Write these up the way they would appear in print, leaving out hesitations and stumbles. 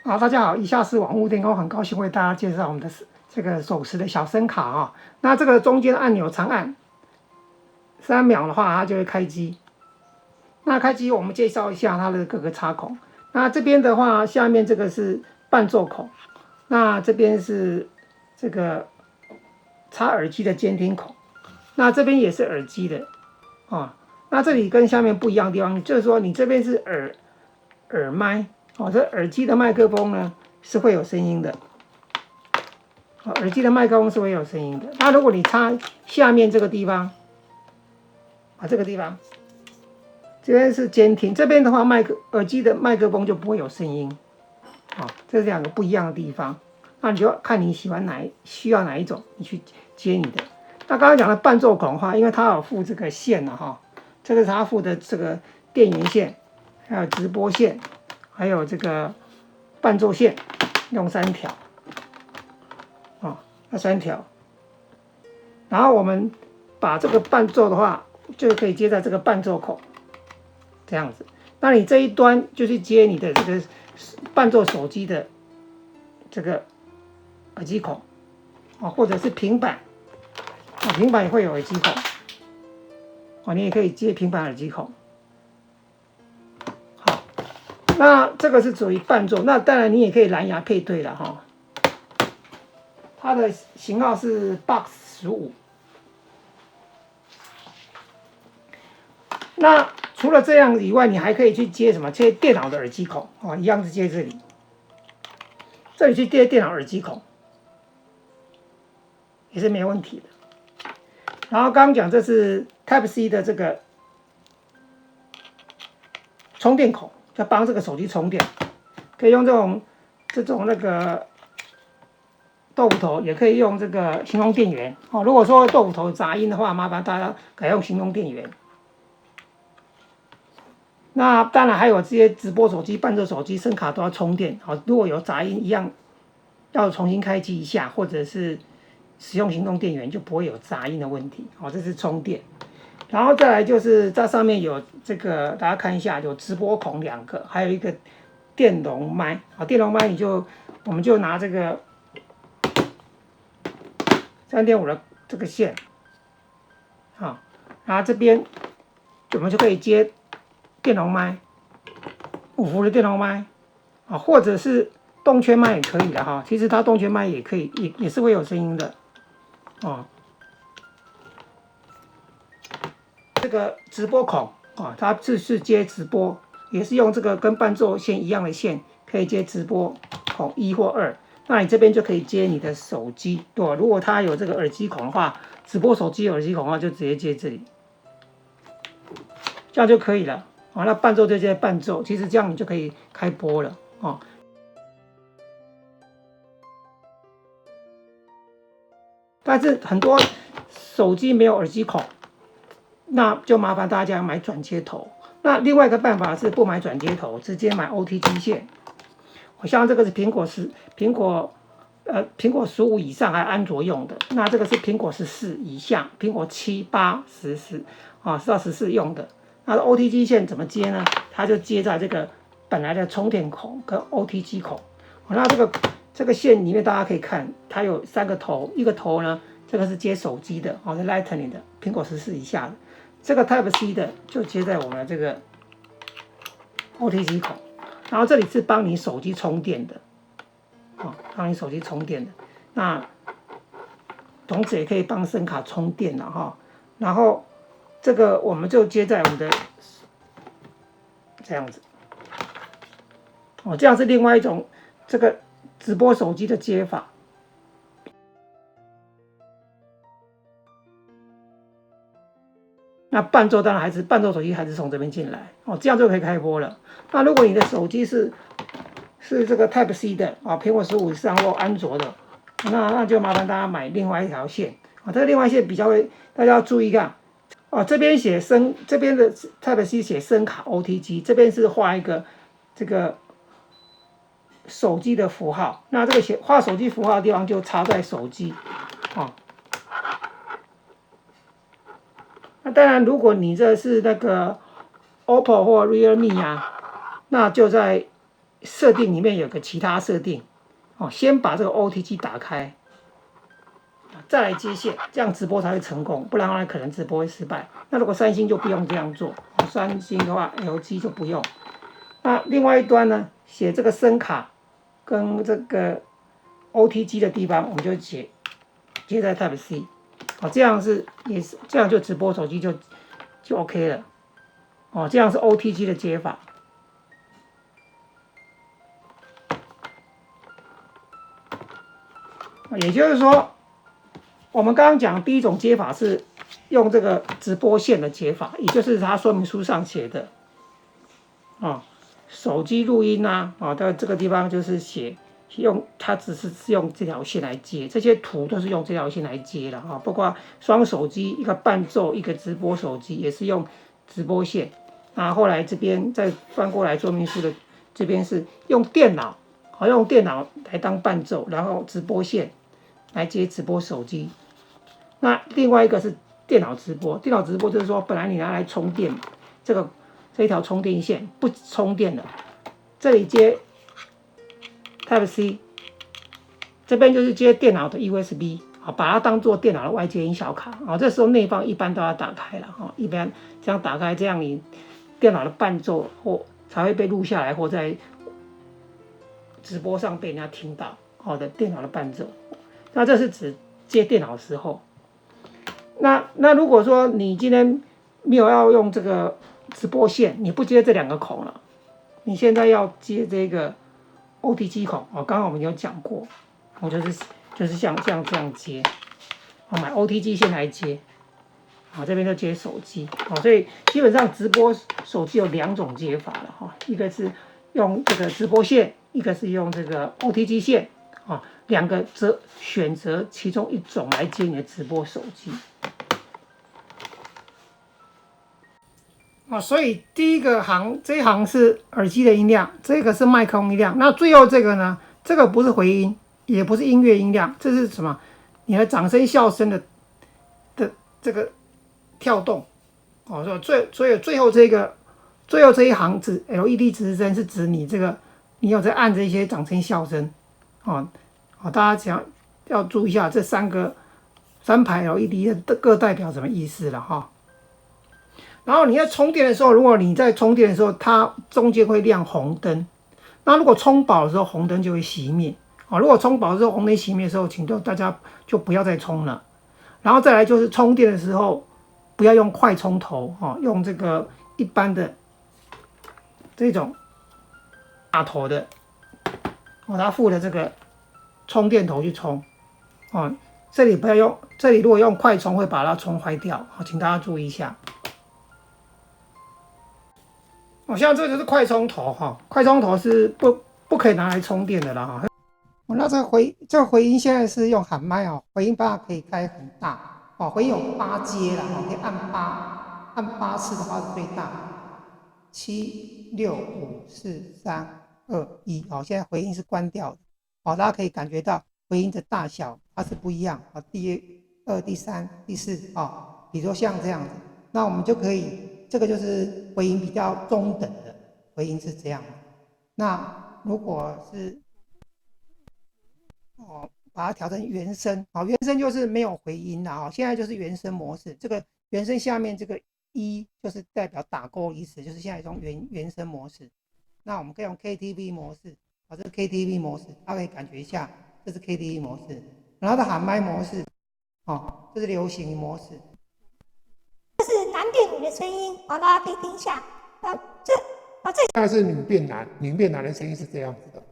好，大家好，以下是网络电工，很高兴为大家介绍我们的这个手持的小声卡啊。那这个中间按钮长按3秒的话，它就会开机。那开机我们介绍一下它的各个插孔。那这边的话，下面这个是伴奏孔，那这边是这个插耳机的监听孔，那这边也是耳机的啊。那这里跟下面不一样的地方，就是说你这边是耳麦。这耳机的麦克风呢是会有声音的，耳机的麦克风是会有声音的。那如果你插下面这个地方，这个地方，这边是监听，这边的话耳机的麦克风就不会有声音，这是两个不一样的地方。那你就看你需要哪一种，你去接你的。那刚刚讲的伴奏孔的话，因为它有附这个线了这个是它附的这个电源线，还有直播线。还有这个伴奏线用3条，那3条，然后我们把这个伴奏的话，就可以接在这个伴奏孔，这样子。那你这一端就去接你的这个伴奏手机的这个耳机孔，或者是平板，平板也会有耳机孔，你也可以接平板耳机孔。那这个是属于伴奏，那当然你也可以蓝牙配对了它的型号是 Box 15。那除了这样以外，你还可以去接什么？接电脑的耳机孔一样是接这里，这里去接电脑耳机孔也是没问题的。然后刚刚讲这是 Type C 的这个充电孔。要帮这个手机充电，可以用这种那个豆腐头，也可以用这个行动电源如果说豆腐头杂音的话，麻烦大家改用行动电源。那当然还有这些直播手机、伴奏手机、声卡都要充电如果有杂音一样，要重新开机一下，或者是使用行动电源，就不会有杂音的问题这是充电。然后再来就是在上面有这个，大家看一下，有直播孔2个，还有一个电容麦电容麦我们就拿这个3.5的这个线然后这边我们就可以接电容麦，5伏的电容麦或者是动圈麦也可以的其实它动圈麦也可以，也是会有声音的这个直播孔它是接直播，也是用这个跟伴奏线一样的线，可以接直播孔1或2。那你这边就可以接你的手机，对吧？如果它有这个耳机孔的话，直播手机有耳机孔的话，就直接接这里，这样就可以了那伴奏就接伴奏，其实这样你就可以开播了但是很多手机没有耳机孔，那就麻烦大家买转接头。那另外一个办法是不买转接头，直接买 OTG 线。像这个是苹果15以上还安卓用的，那这个是苹果14以下，苹果7、8、1410到14用的。那 OTG 线怎么接呢？它就接在这个本来的充电孔跟 OTG 孔。那这个线里面大家可以看，它有3个头，一个头呢，这个是接手机的是 Lightning 的，苹果14以下的。这个 Type C 的就接在我们的这个 OTG 孔，然后这里是帮你手机充电的，帮你手机充电的。那同时也可以帮声卡充电了然后这个我们就接在我们的这样子，这样是另外一种这个直播手机的接法。那伴奏当然伴奏手机还是从这边进来这样就可以开播了。那如果你的手机是这个 Type C 的苹果15以上或安卓的，那就麻烦大家买另外一条线这个另外一线比较大家要注意看这边这边的 Type C 写声卡 OTG， 这边是画一个这个手机的符号，那这个画手机符号的地方就插在手机那当然，如果你这是那个 OPPO 或 Realme 那就在设定里面有个其他设定，哦，先把这个 OTG 打开，再来接线，这样直播才会成功，不然的话可能直播会失败。那如果三星就不用这样做，三星的话 LG 就不用。那另外一端呢，写这个声卡跟这个 OTG 的地方，我们就接在 Type C， 哦，这样也是这样就直播手机就 OK 了，哦，这样是 OTG 的接法。也就是说，我们刚刚讲第一种接法是用这个直播线的接法，也就是它说明书上写的，手机录音啊，在这个地方就是它只是用这条线来接，这些图都是用这条线来接的包括双手机，一个伴奏，一个直播手机，也是用直播线。那后来这边再翻过来说明书的这边是用电脑来当伴奏，然后直播线来接直播手机。那另外一个是电脑直播就是说，本来你拿来充电，这一条充电线不充电的，这里接 Type C， 这边就是接电脑的 USB， 把它当做电脑的外接音效卡。这时候内放一般都要打开了，一般这样打开，这样你电脑的伴奏才会被录下来，或在直播上被人家听到。好的，电脑的伴奏。那这是指接电脑的时候。那如果说你今天没有要用这个直播线，你不接这两个孔了，你现在要接这个 OTG 孔，刚刚我们有讲过，就是像这样接，买 OTG 线来接，这边就接手机，所以基本上直播手机有两种接法了，一个是用这个直播线，一个是用这个 OTG 线，两个选择其中一种来接你的直播手机。所以第一个这一行是耳机的音量，这个是麦克风音量。那最后这个呢？这个不是回音，也不是音乐音量，这是什么？你的掌声、笑声的这个跳动。最后这一行指 LED 指示灯是指你有在按这些掌声、笑声。大家要注意一下这三排 LED 各代表什么意思了然后你在充电的时候，如果你在充电的时候，它中间会亮红灯。那如果充饱的时候，红灯就会熄灭。如果充饱的时候红灯熄灭的时候，请大家就不要再充了。然后再来就是充电的时候，不要用快充头用这个一般的这种大头的它附的这个充电头去充这里不要用，这里如果用快充会把它充坏掉请大家注意一下。像这就是快充头快充头是不可以拿来充电的啦那这个回音现在是用喊麦回音把可以开很大回音有8阶啦可以按8次的话是最大7、6、5、4、3、2、1现在回音是关掉的大家可以感觉到回音的大小它是不一样第2、第3、第4比如说像这样子，那我们就可以。这个就是回音比较中等的回音是这样。那如果是把它调成原声原声就是没有回音了现在就是原声模式。这个原声下面这个1就是代表打勾意思，就是现在用原声模式。那我们可以用 KTV 模式这是 KTV 模式，大家可以感觉一下，这是 KTV 模式。然后的喊麦模式这是流行模式。这是男变女的声音大家可以听一下这现在是女变男的声音是这样子的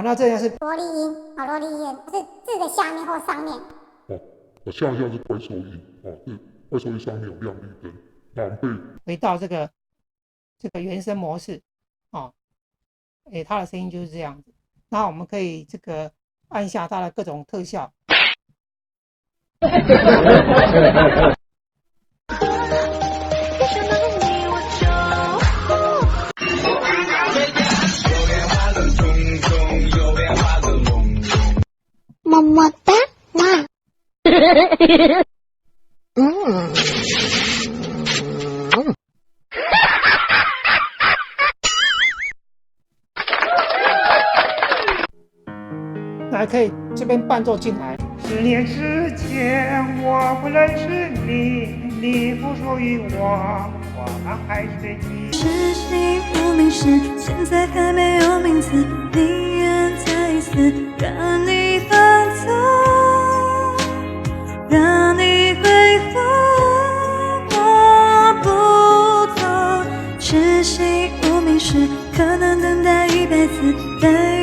那这样是萝莉音萝莉音是字的下面或上面下是快收音是快收音上面有亮绿灯，那我们可以回到这个原声模式它的声音就是这样子。那我们可以按下它的各种特效么么哒可以这边伴奏进来。10年之前我不认识你，你不属于我，我们还是你。痴心无名氏，现在还没有名字，宁愿再一次让你放纵，让你挥霍我不走。痴心无名氏，可能等待100次。